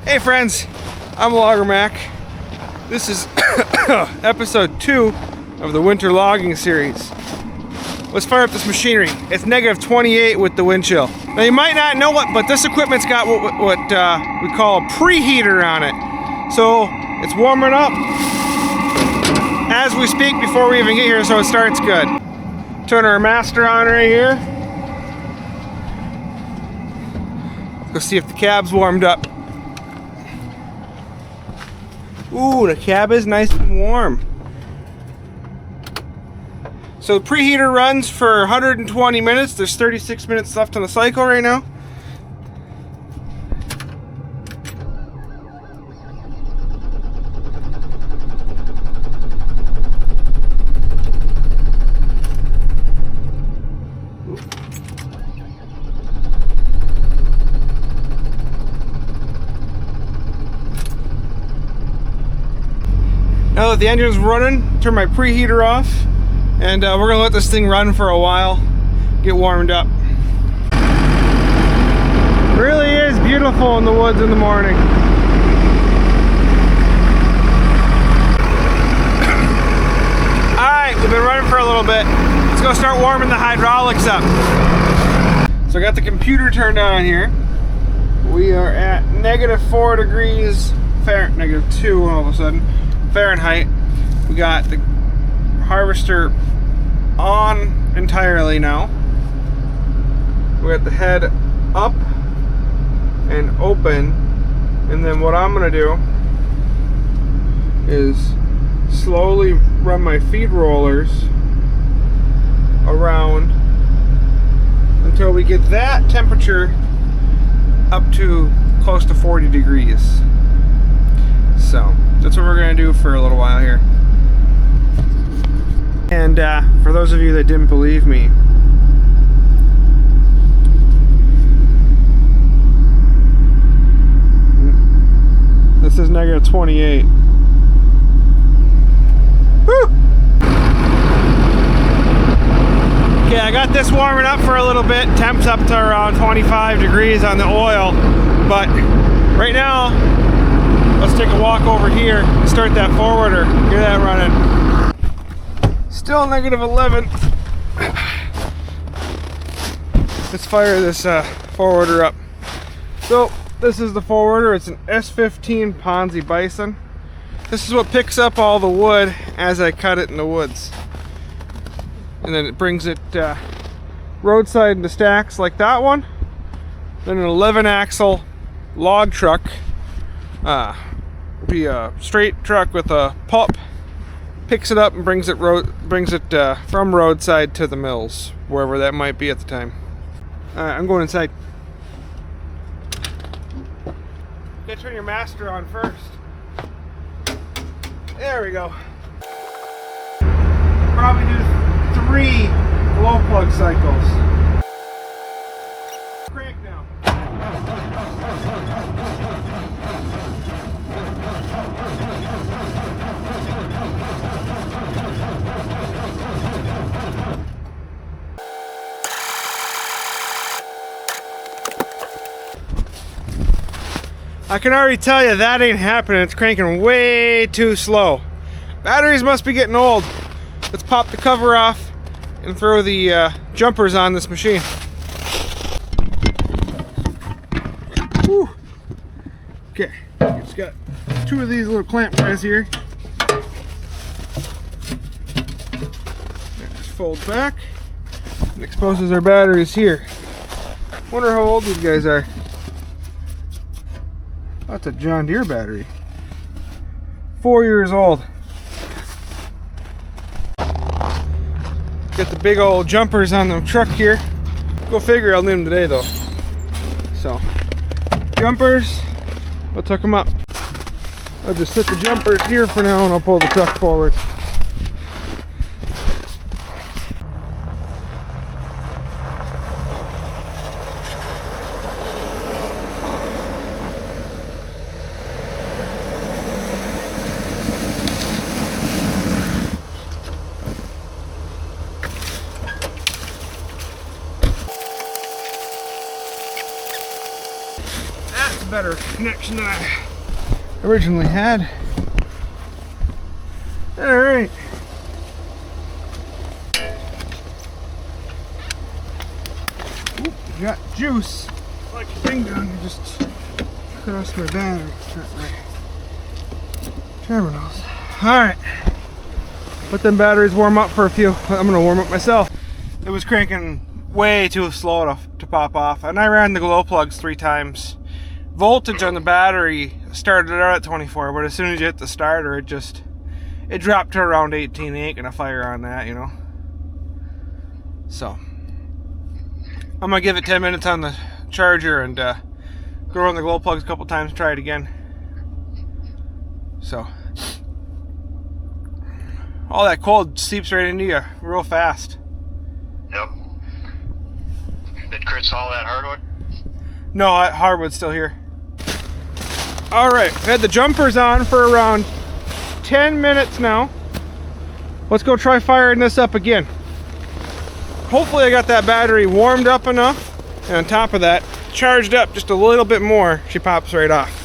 Hey friends, I'm Logger Mack. This is episode 2 of the winter logging series. Let's fire up this machinery. It's negative 28 with the wind chill. Now you might not know it, but this equipment's got what we call a preheater on it. So it's warming up as we speak before we even get here, so it starts good. Turn our master on right here. Go see if the cab's warmed up. Ooh, the cab is nice and warm. So the preheater runs for 120 minutes. There's 36 minutes left on the cycle right now. Now that the engine's running, turn my preheater off, and we're gonna let this thing run for a while, get warmed up. It really is beautiful in the woods in the morning. Alright, we've been running for a little bit. Let's go start warming the hydraulics up. So I got the computer turned on here. We are at -4 degrees Fahrenheit, -2 all of a sudden. Fahrenheit. We got the harvester on entirely now. We got the head up and open, and then what I'm gonna do is slowly run my feed rollers around until we get that temperature up to close to 40 degrees. So that's what we're going to do for a little while here. And for those of you that didn't believe me, this is -28. Woo! Okay, I got this warming up for a little bit. Temps up to around 25 degrees on the oil, but right now let's take a walk over here and start that forwarder. Get that running. Still -11. Let's fire this forwarder up. So this is the forwarder. It's an S15 Ponzi Bison. This is what picks up all the wood as I cut it in the woods. And then it brings it roadside into stacks like that one. Then an 11 axle log truck. Be a straight truck with a pup, picks it up and brings it from roadside to the mills, wherever that might be at the time. Alright, I'm going inside. You gotta turn your master on first. There we go. Probably do 3 glow plug cycles. Crank now. I can already tell you that ain't happening. It's cranking way too slow. Batteries must be getting old. Let's pop the cover off and throw the jumpers on this machine. Whew. Okay, it's got 2 of these little clamp guys here. Just fold back and exposes our batteries here. Wonder how old these guys are. That's a John Deere battery. 4 years old. Got the big old jumpers on the truck here. Go figure, I'll need them today though. So, jumpers, I'll tuck them up. I'll just set the jumpers here for now and I'll pull the truck forward. That's a better connection than I originally had. Alright. Got juice. Like your finger on, you just cross my battery. Not my terminals. Alright. Let them batteries warm up for a few. I'm gonna warm up myself. It was cranking way too slow to pop off, and I ran the glow plugs 3 times. Voltage on the battery started out at 24, but as soon as you hit the starter, it dropped to around 18. Ain't gonna fire on that, you know. So I'm gonna give it 10 minutes on the charger and go run the glow plugs a couple times and try it again. So all that cold seeps right into you real fast. Yep. Did Chris haul that hardwood? No, hardwood's still here. Alright, I've had the jumpers on for around 10 minutes now. Let's go try firing this up again. Hopefully I got that battery warmed up enough, and on top of that, charged up just a little bit more. She pops right off.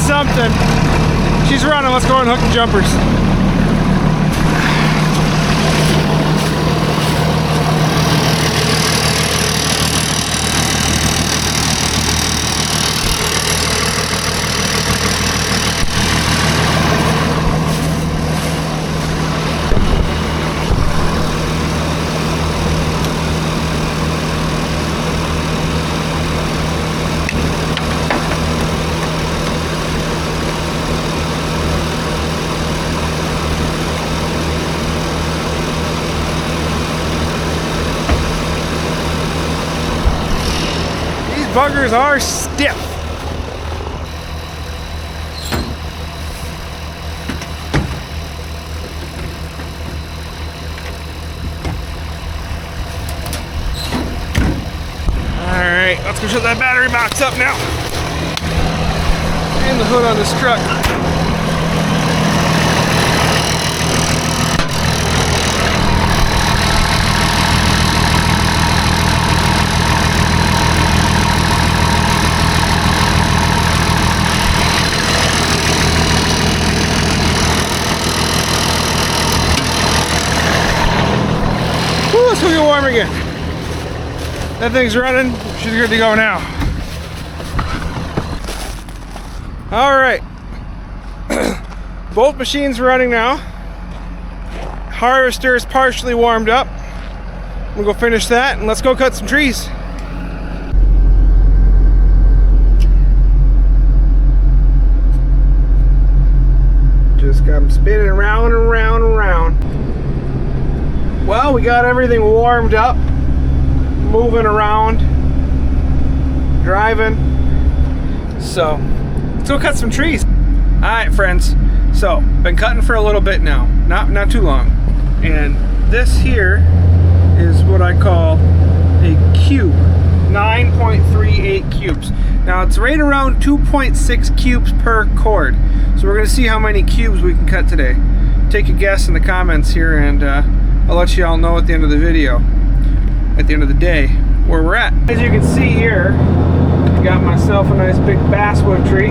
Something. She's running. Let's go and hook the jumpers. Buggers are stiff. Alright, let's go shut that battery box up now. And the hood on this truck. Let's go get warm again. That thing's running. She's good to go now. All right. Both machines running now. Harvester is partially warmed up. We'll go finish that and let's go cut some trees. Just got them spinning around and around and around. Well, we got everything warmed up, moving around, driving. So, let's go cut some trees. All right, friends. So, been cutting for a little bit now, not too long. And this here is what I call a cube, 9.38 cubes. Now, it's right around 2.6 cubes per cord. So we're gonna see how many cubes we can cut today. Take a guess in the comments here, and I'll let you all know at the end of the video, at the end of the day, where we're at. As you can see here, I got myself a nice big basswood tree.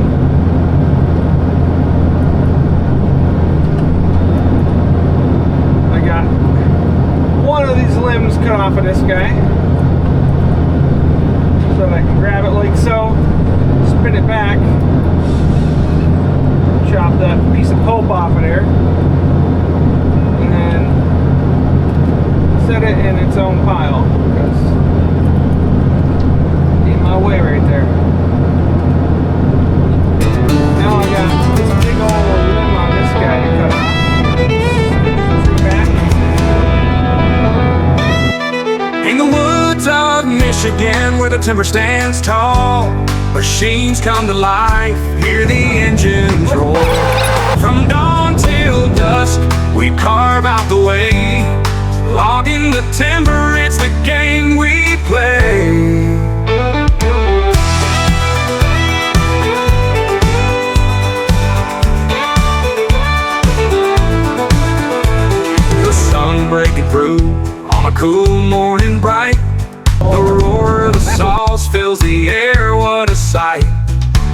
I got one of these limbs cut off of this guy, so that I can grab it like so, spin it back, chop that piece of pulp off of there, and then set it in its own pile, because woods of Michigan where the timber stands tall. Machines come to life, hear the engines roar. From dawn till dusk, we carve out the way. Logging the timber, it's the game we play. The sun breaking through on a cool morning bright. The roar of the saws fills the air, what a sight.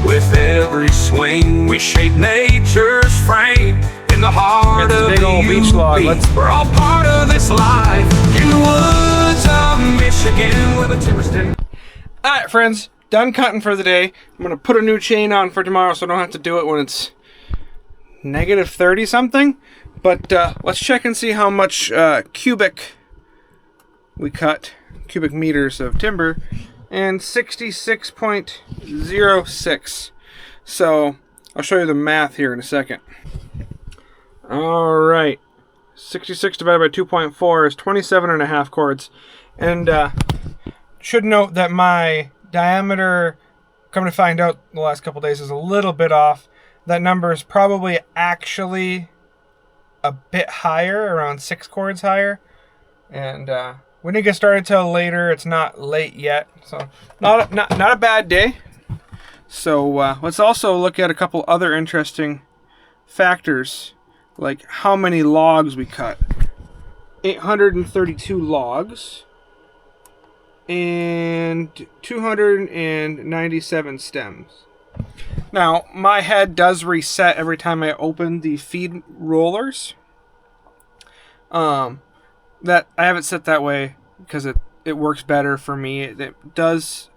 With every swing we shape nature's frame. In the heart of big old beach log. we're all part of this life. In the woods of Michigan where the timber stands. Alright friends, done cutting for the day. I'm going to put a new chain on for tomorrow so I don't have to do it when it's negative 30 something. But let's check and see how much cubic we cut. Cubic meters of timber. And 66.06. So I'll show you the math here in a second. Alright. 66 divided by 2.4 is 27.5 cords. And should note that my diameter, come to find out the last couple days, is a little bit off. That number is probably actually a bit higher, around 6 cords higher. And we didn't get started till later. It's not late yet, so not a bad day. So let's also look at a couple other interesting factors, like how many logs we cut. 832 logs and 297 stems. Now, my head does reset every time I open the feed rollers. That I have it set that way because it works better for me. It does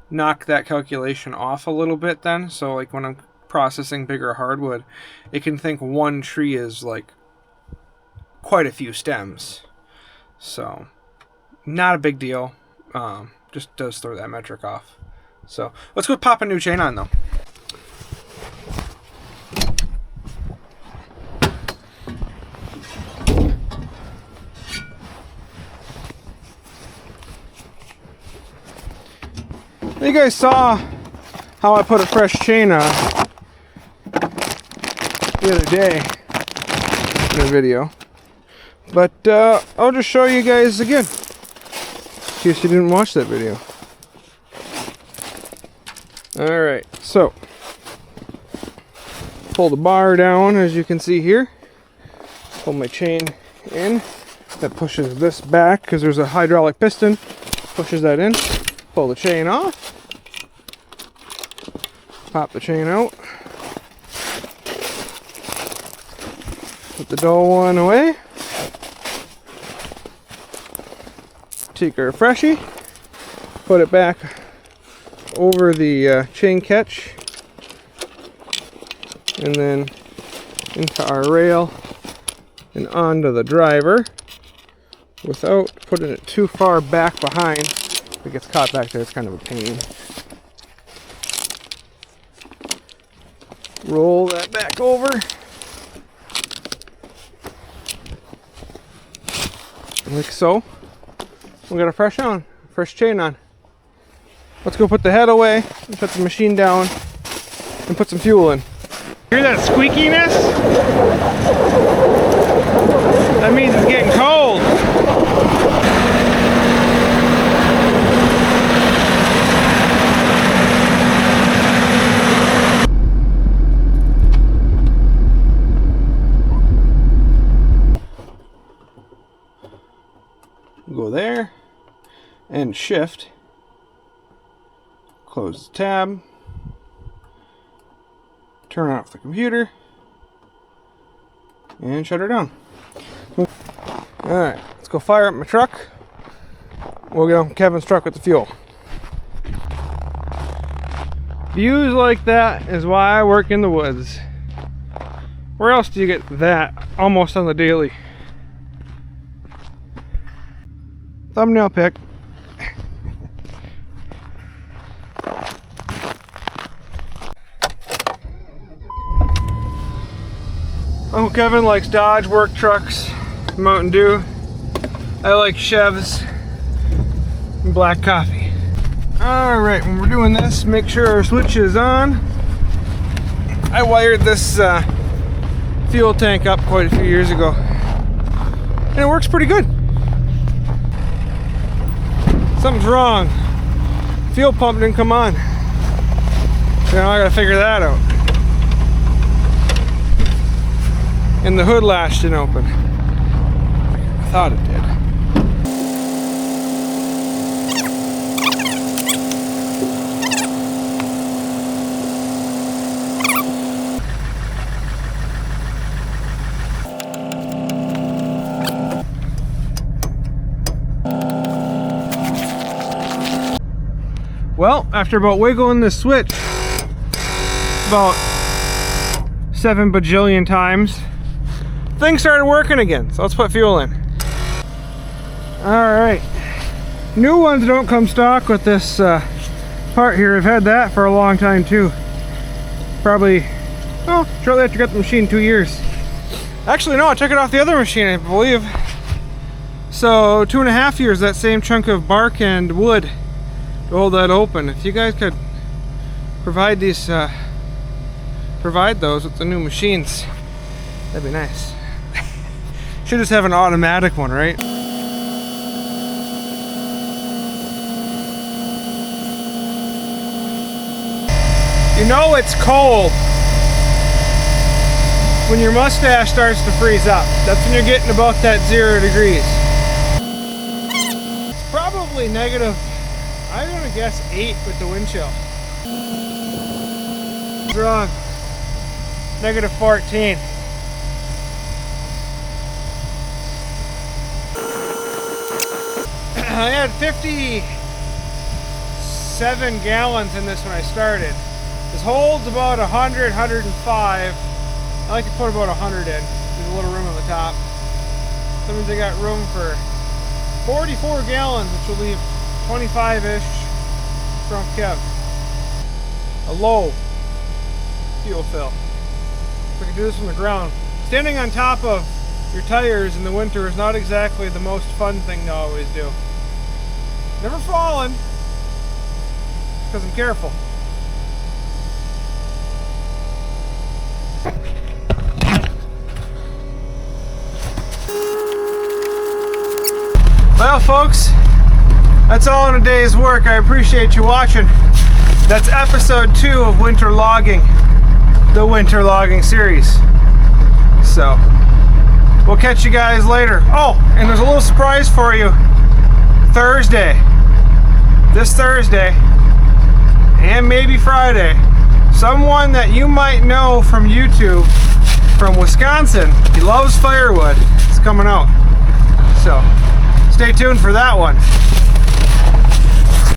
knock that calculation off a little bit then. So like when I'm processing bigger hardwood, it can think one tree is like quite a few stems. So not a big deal. Just does throw that metric off. So let's go pop a new chain on though. You guys saw how I put a fresh chain on the other day in a video, but I'll just show you guys again in case you didn't watch that video. Alright, so pull the bar down as you can see here, pull my chain in, that pushes this back because there's a hydraulic piston, pushes that in, pull the chain off, pop the chain out, put the dull one away, take our freshie, put it back over the chain catch, and then into our rail and onto the driver without putting it too far back behind. If it gets caught back there, it's kind of a pain. Roll that back over. Like so. We got a fresh chain on. Let's go put the head away and shut the machine down and put some fuel in. Hear that squeakiness? That means it's getting cold. Go there and shift, close the tab, turn off the computer, and shut her down. Alright, let's go fire up my truck. We'll get on Kevin's truck with the fuel. Views like that is why I work in the woods. Where else do you get that almost on the daily? Thumbnail pick. Uncle Kevin likes Dodge work trucks, Mountain Dew. I like Chevs. and black coffee. All right, when we're doing this, make sure our switch is on. I wired this fuel tank up quite a few years ago, and it works pretty good. Something's wrong. Fuel pump didn't come on. So now I gotta figure that out. And the hood latch didn't open. I thought it did. Well, after about wiggling this switch about 7 bajillion times, things started working again. So let's put fuel in. All right, new ones don't come stock with this part here. I've had that for a long time too. Probably, oh, shortly after I got the machine, 2 years. Actually, no, I took it off the other machine, I believe. So 2.5 years, that same chunk of bark and wood to hold that open. If you guys could provide these, provide those with the new machines, that'd be nice. Should just have an automatic one, right? You know it's cold when your mustache starts to freeze up. That's when you're getting about that 0 degrees. It's probably negative, I'm gonna guess 8 with the wind chill. Wrong. Negative 14. I had 57 gallons in this when I started. This holds about 100, 105. I like to put about 100 in. There's a little room on the top. That means I got room for 44 gallons, which will leave 25-ish from Kev. A low fuel fill. So I can do this from the ground. Standing on top of your tires in the winter is not exactly the most fun thing to always do. Never fallen, because I'm careful. Well, folks, that's all in a day's work. I appreciate you watching. That's episode 2 of Winter Logging, the Winter Logging series. So, we'll catch you guys later. Oh, and there's a little surprise for you. Thursday, this Thursday, and maybe Friday, someone that you might know from YouTube from Wisconsin, he loves firewood, it's coming out. So, stay tuned for that one.